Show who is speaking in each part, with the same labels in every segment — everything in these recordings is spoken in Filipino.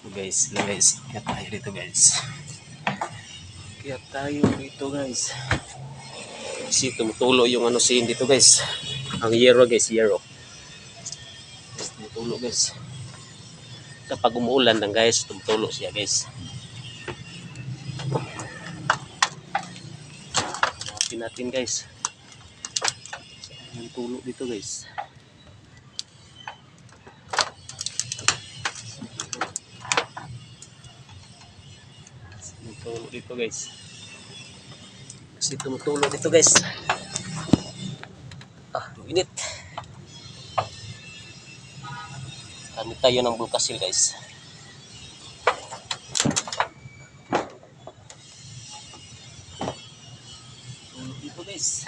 Speaker 1: Guys, kaya tayo dito guys. Kasi tumutulo yung ano scene dito guys. Ang yero guys, yero. Guys, tumutulo guys. Kapag umuulan lang guys, tumutulo siya guys. Hanapin natin guys. Ang tulo dito guys. Tumutulo dito guys. Kasi tumutulo dito guys. Init. Kami tayo ng bulkasil guys. Dito guys.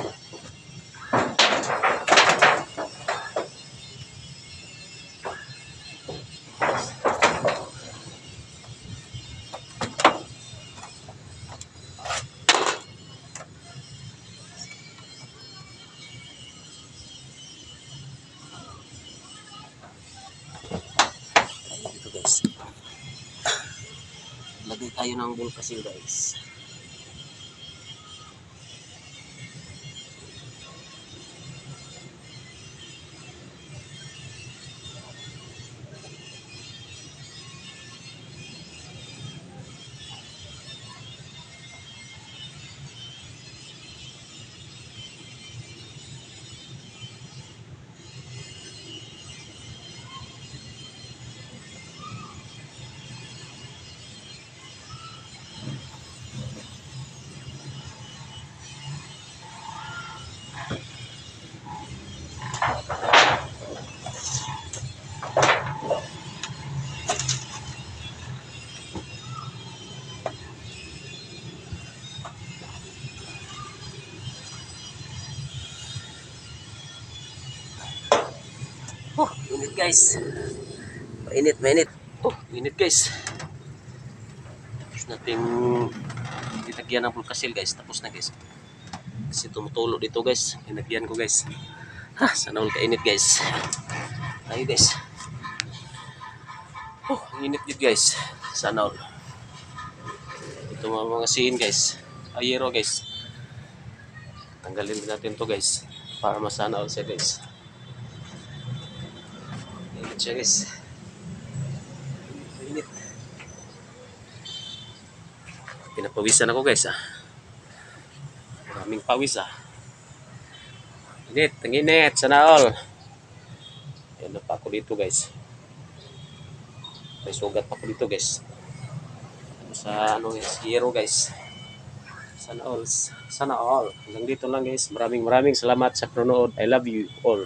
Speaker 1: Lagay tayo ng bulkasil guys. Init guys. Mainit. Init guys. Tapos natin ditagyan ng bulkasil guys. Tapos na guys. Kasi tumutulo dito guys. Tinagyan ko guys. Sana all kainit guys. Ayo guys. Init yun guys. Sana all. Ito mga scene guys. Ayero guys. Tanggalin din natin to guys. Para masana all siya guys. Init siya guys. Init. Pinapawisan ako guys Maraming pawis Init, ang init. Sana all. Ayan na pa ako dito guys. May sugat pa ako dito guys. Sa ano guys, hero guys. Sana all. Hanggang dito lang guys. Maraming salamat sa panonood. I love you all.